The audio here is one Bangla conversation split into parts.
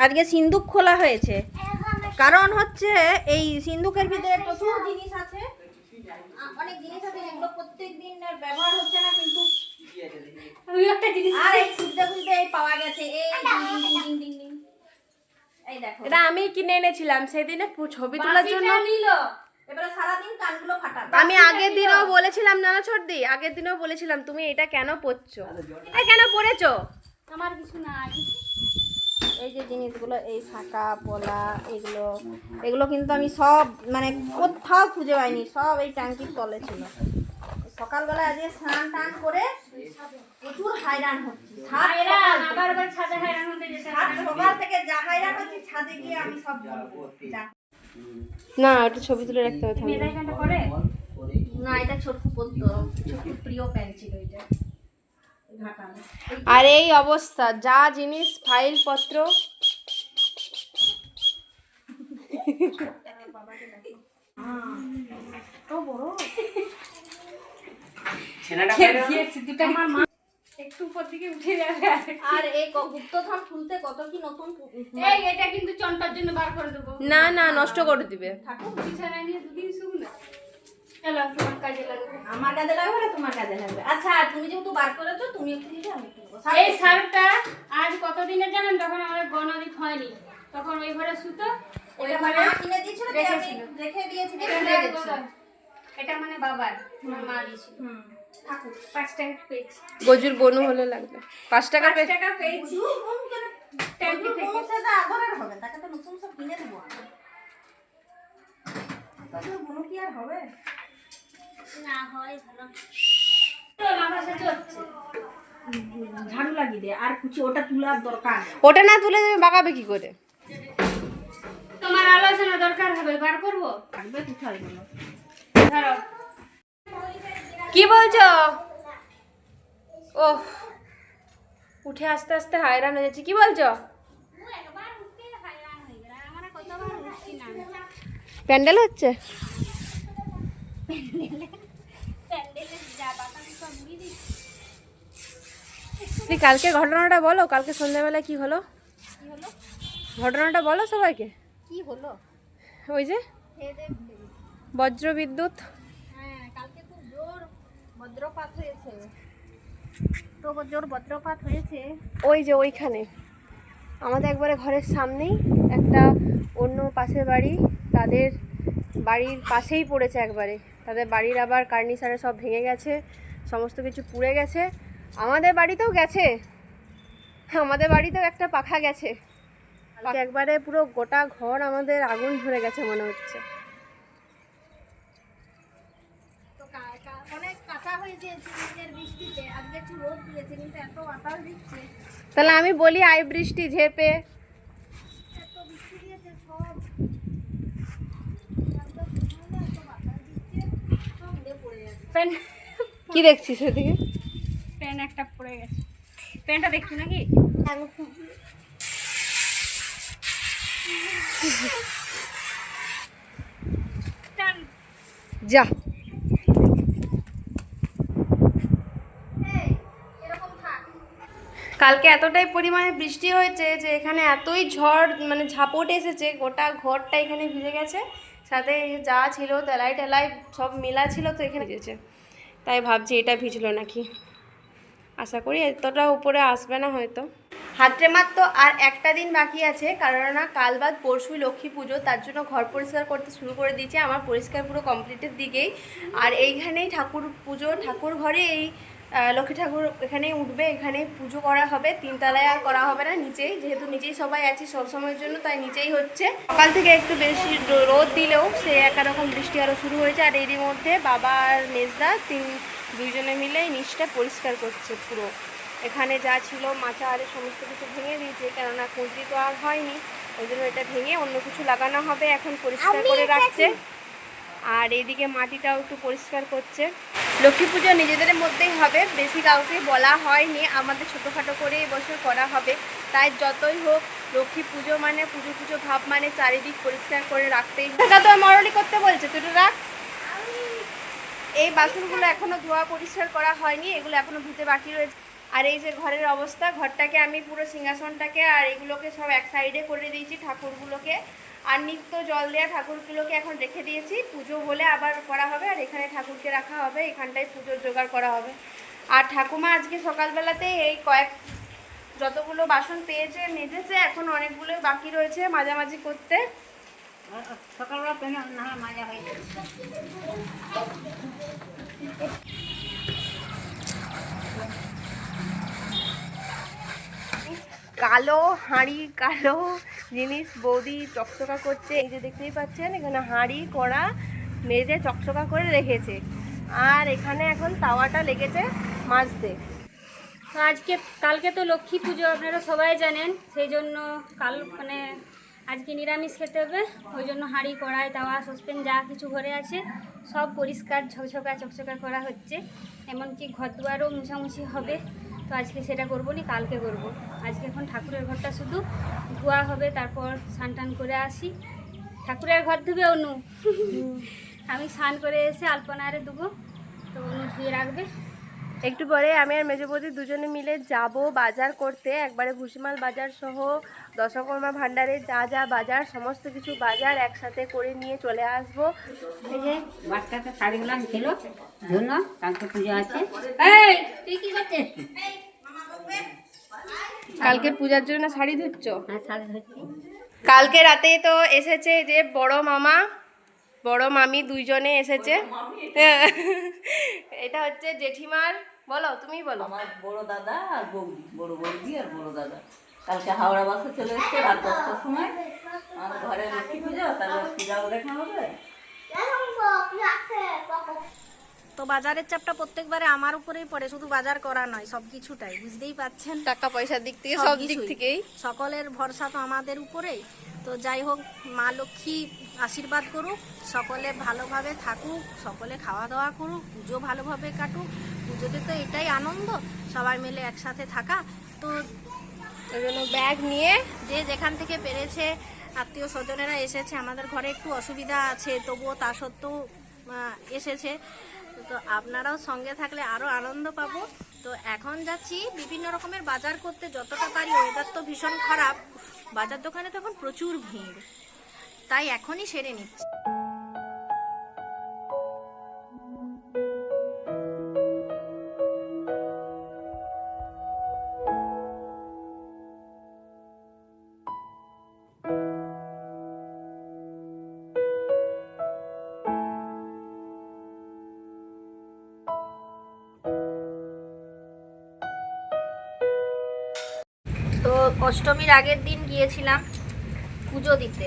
আজকে সিন্দুক খোলা হয়েছে, কারণ হচ্ছে এই সিন্দুকের ভিতরে প্রচুর জিনিস আছে, অনেক জিনিস আছে যেগুলো প্রত্যেকদিন ব্যবহার হচ্ছে না, কিন্তু আর এই খুঁজতে খুঁজতে এই পাওয়া গেছে। এই দেখো, এটা আমি কিনে এনেছিলাম সেদিনে ছবি তোলার জন্য। এবারে সারাদিন কানগুলো ফাটাবে। আমি আগের দিনও বলেছিলাম না ছোটদি, আগের দিনও বলেছিলাম তুমি এটা কেন পরছো, কেন পরেছো? আমার কিছু নাই। এই যে জিনিসগুলো, এই শাঁকা পলা, এগুলো কিন্তু আমি সব মানে কোথাও খুঁজে পাইনি, সব এই ট্যাঙ্কির তলে ছিল। সকালবেলা আজকে স্নান টান করে প্রচুর হাইরান হচ্ছি, সকাল থেকে যা হাইরান হচ্ছি, ছাদে গিয়ে আমি সব না ওটা ছবি তুলে রাখতে হবে। না, এটা ছোট্ট পড়তো, ছোট্ট প্রিয় প্যান্ট ছিল এটা। আর এই অবস্থা, যা জিনিস ফাইল পত্র। একটু উপর দিকে উঠে যাবে। আর এই গুপ্তধন খুলতে কত কি নতুন। এই এটা কিন্তু চন্টার জন্য বার করে দেবো। না না, নষ্ট করে দিবে। থাকো, বিছানায় নিয়ে দুদিন শুক না। চলো তোমার কাজে লাগবে। আমার কাজে লাগবে না তোমার কাজে লাগবে। আচ্ছা, তুমি যেহেতু বার করেছো, তুমি একটু দিলে আমি একটু দেবো। এই শার্টটা আজ কতদিনের জানেন, তখন আমাদের গণদিক হয়নি, তখন ওই ঘরে শুতো, ওই এটা ঘরে মা কিনে দিয়েছিল, তাই আমি রেখে দিয়েছি, ভুলে গেছি। এটা মানে বাবার, আমার মা দিয়েছিল। থাকো। 5 টাকা পেয়েছি। গজুর বনু হলে লাগবে 5 টাকা। 5 টাকা পেয়েছি ট্যাঙ্কি থেকে। সেটা আগরের হবে, তাকে তো নতুন সব কিনে দেবো আমি। তাহলে বুনো কি আর হবে? না হয় ভালো। তো আমার সাথে হচ্ছে ঝাড়ু লাগিয়ে দে, আর কিছু ওটা তোলার দরকার নেই। ওটা না তুলে দেবে, বাগাবে কি করে? তোমার আলোচনা দরকার হবে, বার করবো। থাকবে কোথায় বলো? ধরো কি বলছো? ও উঠে আস্তে আস্তে হায়রান হয়ে যাচ্ছে। কি বলছো? প্যান্ডেল হচ্ছে? তুমি কালকে ঘটনাটা বলো, কালকে সন্ধ্যাবেলায় কি হলো? ঘটনাটা বলো সবাইকে। কি হলো? ওই যে বজ্র বিদ্যুৎ। হ্যাঁ, কালকে খুব জোর বজ্রপাত হয়েছে, তো জোর বজ্রপাত হয়েছে। ওই যে ওইখানে আমাদের একবারে ঘরের সামনেই একটা অন্য পাশের বাড়ি, তাদের বাড়ির পাশেই পড়েছে একবারে। তাদের বাড়ির আবার কার্নিসারে সব ভেঙে গেছে, সমস্ত কিছু পুড়ে গেছে। আমাদের বাড়িতেও গেছে, আমাদের বাড়িতেও একটা পাখা গেছে। একবারে পুরো গোটা ঘর আমাদের আগুন ধরে গেছে মনে হচ্ছে। অনেক কাঁচা হয়েছে বৃষ্টিতে, আজকে একটু রোদ দিয়েছে, কিন্তু এত বাতাস দিচ্ছে, তাহলে আমি বলি আই বৃষ্টি ঝেপে। এত বৃষ্টি দিয়েছে, সব সব উড়ে পড়ে যাচ্ছে। প্যান কি দেখছিস ওদিকে? প্যান একটা পড়ে গেছে, প্যানটা দেখছো নাকি? যা কালকে এতটাই পরিমাণে বৃষ্টি হয়েছে যে এখানে এতই ঝড় মানে ঝাপট এসেছে, গোটা ঘরটা এখানে ভিজে গেছে, সাথে যা ছিল তেলাই টেলাই সব মেলা ছিল, তো এখানে ভিজেছে। তাই ভাবছি এটা ভিজলো নাকি, আশা করি এতটা উপরে আসবে না হয়তো। হাতরে মাত্র আর একটা দিন বাকি আছে, কারণ না কাল বাদ পরশুই লক্ষ্মী পুজো, তার জন্য ঘর পরিষ্কার করতে শুরু করে দিয়েছে। আমার পরিষ্কার পুরো কমপ্লিটের দিকেই। আর এইখানেই ঠাকুর পুজো, ঠাকুর ঘরে এই লক্ষ্মী ঠাকুর এখানেই উঠবে, এখানেই পুজো করা হবে। 3 তলায় আর করা হবে না, নিচেই, যেহেতু নিচেই সবাই আছি সব সময়ের জন্য, তাই নিচেই হচ্ছে। সকাল থেকে একটু বেশি রোদ দিলেও সে একরকম বৃষ্টি আরও শুরু হয়েছে। আর এরই মধ্যে বাবা আর মেজদা দুইজনে মিলে এই নিচটা পরিষ্কার করছে পুরো। এখানে যা ছিল মাচা আরে সমস্ত কিছু ভেঙে দিয়েছে, কেননা কুঁচি তো আর হয়নি, ওই জন্য এটা ভেঙে অন্য কিছু লাগানো হবে, এখন পরিষ্কার করে রাখছে। আর এইদিকে মাটিটাও একটু পরিষ্কার করছে। লক্ষ্মী পুজো নিজেদের মধ্যেই হবে, বেশি কাউকে বলা হয়নি, আমাদের ছোটোখাটো করে এবছর করা হবে। তাই যতই হোক লক্ষ্মী পুজো মানে পুজো ভাব, মানে চারিদিক পরিষ্কার করে রাখতেই। টাকা তো মরলি করতে বলছে, তুই তো রাখ। এই বাসনগুলো এখনো ধোয়া পরিষ্কার করা হয়নি, এগুলো এখনো ধুতে বাকি রয়েছে। আর এই যে ঘরের অবস্থা, ঘরটাকে আমি পুরো সিংহাসনটাকে আর এগুলোকে সব এক সাইডে করে দিয়েছি, ঠাকুরগুলোকে আর নিত্য জল দেওয়া ঠাকুরগুলোকে এখন রেখে দিয়েছি, পুজো হলে আবার করা হবে। আর এখানে ঠাকুরকে রাখা হবে, এখানটায় পুজোর জোগাড় করা হবে। আর ঠাকুমা আজকে সকালবেলাতে এই যতগুলো বাসন পেয়েছে মেজেছে, এখন অনেকগুলো বাকি রয়েছে মাঝামাঝি করতে। সকালবেলা পেনে না হয় মাজা হয়ে যাবে। কালো হাঁড়ি, কালো জিনিস বৌদি চকচকা করছে। এই যে দেখতেই পাচ্ছেন এখানে হাঁড়ি কড়া মেজে চকচকা করে রেখেছে। আর এখানে এখন তাওয়াটা লেগেছে মাজতে। তো কালকে তো লক্ষ্মী পুজো, আপনারা সবাই জানেন, সেই জন্য আজকে নিরামিষ খেতে হবে। ওই জন্য হাঁড়ি কড়াই তাওয়া সসপ্যান যা কিছু ঘরে আছে সব পরিষ্কার চকচকা করা হচ্ছে। এমনকি ঘর দুয়ারও মুছামুছি হবে। তো আজকে সেটা করবো নি, কালকে করব। আজকে এখন ঠাকুরের ঘরটা শুধু ধোয়া হবে, তারপর স্নান টান করে আসি। ঠাকুরের ঘর ধুবে অনু, আমি স্নান করে এসে আলপনা আরে দেবো, তো অনু ধুয়ে রাখবে। একটু পরে আমি আর মেজো বৌদি দুজনে মিলে যাব বাজার করতে, একবারে ভুসিমাল বাজার সহ দশকর্মা ভাণ্ডারে যা যা বাজার, সমস্ত কিছু বাজার একসাথে করে নিয়ে চলে আসবো। এই যে বাচ্চাটা শাড়িগুলো ছিল জন্য, কালকে পুজো আছে। তুই কি করছিস? কালকে পূজার জন্য শাড়ি ধুচ্ছ? হ্যাঁ, শাড়ি ধরছি। কালকে রাতে তো এসেছে যে বড় মামা বড় মামি দুইজনে এসেছে। এটা হচ্ছে জেঠিমার, বলো তুমি বলো। আমার বড় দাদা আর বৌদি, বড় বৌদি আর বড় দাদা কালকে হাওড়া বাসে চলে এসছে রাত 10টার সময়। আমার ঘরে লক্ষ্মী পুজো, তাহলে পূজাও দেখা হবে। তো বাজারের চাপটা প্রত্যেকবারে আমার উপরেই পড়ে, শুধু বাজার করা নয়, সব কিছুটাই বুঝতেই পাচ্ছেন। টাকা পয়সার দিক থেকে সব দিক থেকেই সকলের ভরসা তো আমাদের উপরেই। তো যাই হোক, মা লক্ষ্মী আশীর্বাদ করুক, সকলে ভালোভাবে থাকুক, সকলে খাওয়া দাওয়া করুক, পুজো ভালোভাবে কাটুক। পুজোতে তো এটাই আনন্দ, সবাই মিলে একসাথে থাকা। তো ওই জন্য ব্যাগ নিয়ে যে যেখান থেকে পেরেছে, আত্মীয় স্বজনেরা এসেছে, আমাদের ঘরে একটু অসুবিধা আছে, তবুও তা সত্ত্বেও এসেছে। তো আপনারাও সঙ্গে থাকলে আরও আনন্দ পাবো। তো এখন যাচ্ছি বিভিন্ন রকমের বাজার করতে, যতটা পারি। ওয়েদার তো ভীষণ খারাপ, বাজার দোকানে তো এখন প্রচুর ভিড়, তাই এখনই সেরে নিচ্ছি। তো অষ্টমীর আগের দিন গিয়েছিলাম পুজো দিতে।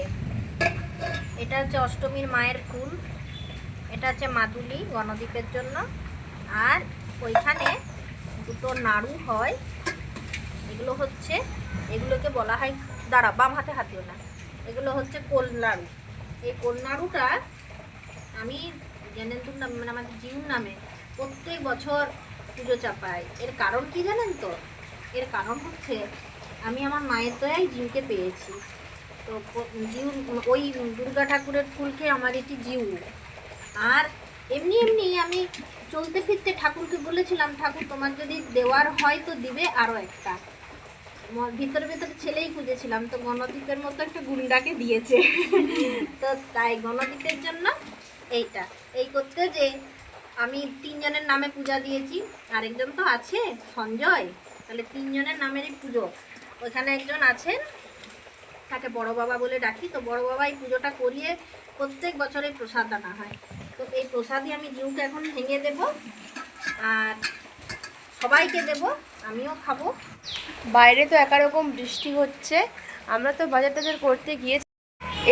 এটা হচ্ছে অষ্টমীর মায়ের ফুল, এটা হচ্ছে মাদুলি গণদীপের জন্য। আর ওইখানে দুটো নাড়ু হয়, এগুলোকে বলা হয়, দাঁড়া বাম হাতে হাতিও না, এগুলো হচ্ছে কোল নাড়ু। এই কোল নাড়ুটা আমি জ্ঞানেন্দুর নামে, মানে আমাদের জিউর নামে প্রত্যেক বছর পুজো চাপাই। এর কারণ কি জানেন তো? এর কারণ হচ্ছে আমি আমার মায়ের দয়ায় জিউকে পেয়েছি। তো জিউ, ওই দুর্গা ঠাকুরের ফুলকে আমার এটি জিউ। আর এমনি আমি চলতে ফিরতে ঠাকুরকে বলেছিলাম, ঠাকুর তোমার যদি দেওয়ার হয় তো দিবে আরও একটা। ভিতরে ছেলেই খুঁজেছিলাম, তো গণদীপের মতো একটা গুন্ডাকে দিয়েছে। তো তাই গণদীপের জন্য এই করতে যে আমি 3 জনের নামে পূজা দিয়েছি, আরেকজন তো আছে সঞ্জয়, তাহলে 3 জনের নামেরই পুজো। ওখানে একজন আছেন, তাকে বড় বাবা বলে ডাকি। তো বড় বাবা এই পুজোটা করিয়ে প্রত্যেক বছরে প্রসাদ আনা হয়। তো এই প্রসাদই আমি জিউকে এখন ভেঙে দেব আর সবাইকে দেব, আমিও খাবো। বাইরে তো একরকম বৃষ্টি হচ্ছে, আমরা তো বাজার টাজার করতে গিয়েছি,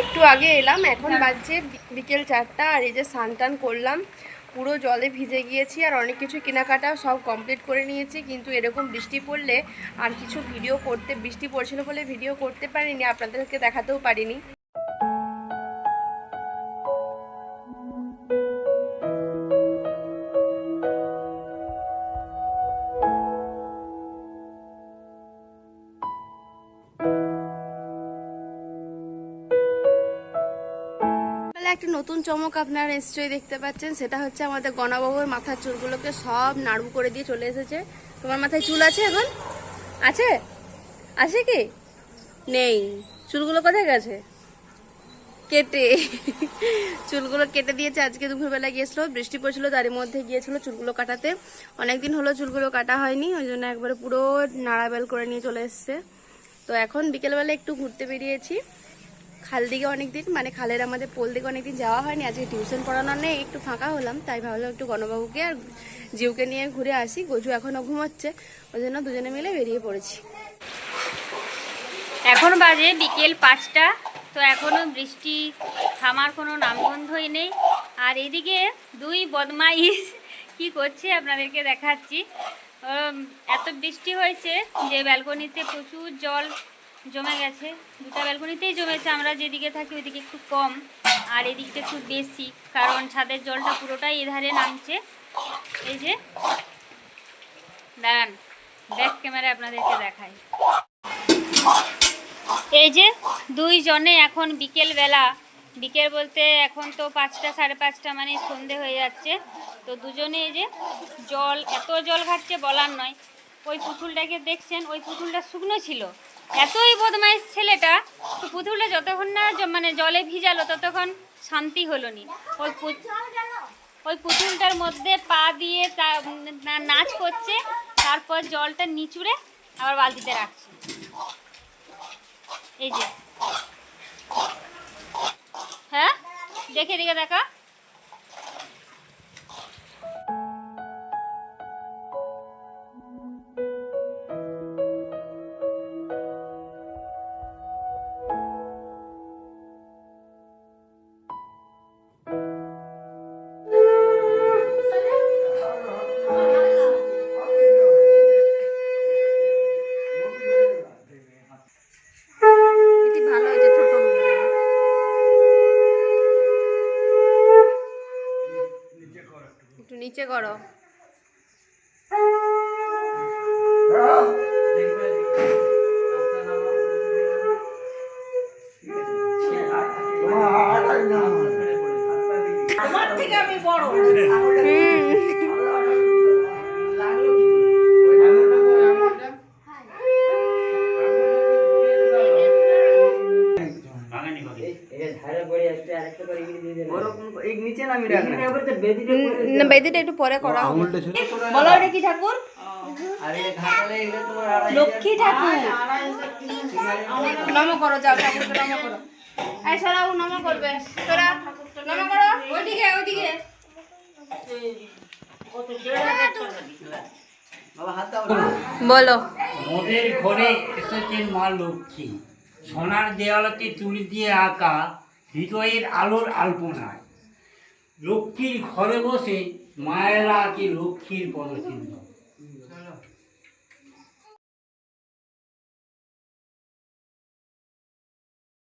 একটু আগে এলাম, এখন বাজছে বিকেল 4টা। আর এই যে স্নান টান করলাম, পুরো জলে ভিজে গিয়েছি, আর অনেক কিছু কেনাকাটা সব কমপ্লিট করে নিয়েছি। কিন্তু এরকম বৃষ্টি পড়লে আর কিছু বৃষ্টি পড়ছিল বলে ভিডিও করতে পারিনি, আপনাদেরকে দেখাতেও পারিনি। একটা নতুন চমক আপনারা নিশ্চয়ই দেখতে পাচ্ছেন, সেটা হচ্ছে আমাদের গণবাবুর মাথার চুলগুলোকে সব নাড়ু করে দিয়ে চলে এসেছে। তোমার মাথায় চুল আছে এখন? আছে? আছে কি? নেই। চুলগুলো কোথায় গেছে? কেটে চুলগুলো কেটে দিয়েছে। আজকে দুপুরবেলা গিয়েছিল, বৃষ্টি পড়ছিল, তারই মধ্যে গিয়েছিল চুলগুলো কাটাতে। অনেকদিন হলো চুলগুলো কাটা হয়নি, ওই জন্য একবারে পুরো নাড়াবেল করে নিয়ে চলে এসছে। তো এখন বিকেলবেলা একটু ঘুরতে বেরিয়েছি খাল দিকে। অনেকদিন মানে খালের আমাদের পোল দিকে অনেকদিন যাওয়া হয়নি। আজকে টিউশন পড়ানো নেই, একটু ফাঁকা হলাম, তাই ভাবলাম একটু গণবাবুকে আর জিউকে নিয়ে ঘুরে আসি। গজু এখনও ঘুমাচ্ছে, ওই জন্য দুজনে মিলে বেরিয়ে পড়েছি। এখন বাজে বিকেল 5টা। তো এখনও বৃষ্টি থামার কোনো নামগন্ধই নেই। আর এদিকে দুই বদমাইশ কি করছে আপনাদেরকে দেখাচ্ছি। এত বৃষ্টি হয়েছে যে ব্যালকনিতে প্রচুর জল জমে গেছে। দুটো ব্যালকনিতেই জমেছে, আমরা যেদিকে থাকি ওইদিকে একটু কম, আর এদিকটা একটু বেশি, কারণ ছাদের জলটা পুরোটাই এধারে নামছে। এই যে দাঁড়ান, ব্যাক ক্যামেরায় আপনাদেরকে দেখাই। এই যে দুইজনে এখন বিকেলবেলা, বিকেল বলতে এখন তো 5টা 5:30 মানে সন্ধে হয়ে যাচ্ছে। তো দুজনে এই যে জল, এত জল ঘাটছে বলার নয়। ওই পুতুলটাকে দেখছেন, ওই পুতুলটা শুকনো ছিল। এতই বদমাইশ ছেলেটা, তো পুতুলটা যতক্ষণ না মানে জলে ভিজালো ততক্ষণ শান্তি হলো নি। ওই পুতুলটার মধ্যে পা দিয়ে নাচ করছে, তারপর জলটা নিচুড়ে আবার বালতিতে রাখছে। এই যে, হ্যাঁ দেখে দিকে দেখা। এটি ভালো হয়েছে, ছোট একটু নিচে করো। তোমার থেকে আমি বড়। না, বেদিটা একটু পরে করা হবে। বলো এটা কি ঠাকুর? লক্ষ্মী ঠাকুর। নম করো, যাও ঠাকুরকে নম করো। এই সরাও, নম করবে তোরা, নম করো। ওইদিকে ওইদিকে। বলো। মোদের ঘরে এসেছেন মা লক্ষ্মী, সোনার দেওয়ালতে তুলি দিয়ে আঁকা হৃদয়ের আলোর আলপনায়। লক্ষ্মীর ঘরে বসে মায়েরা আঁকে লক্ষ্মীর পদচিহ্ন।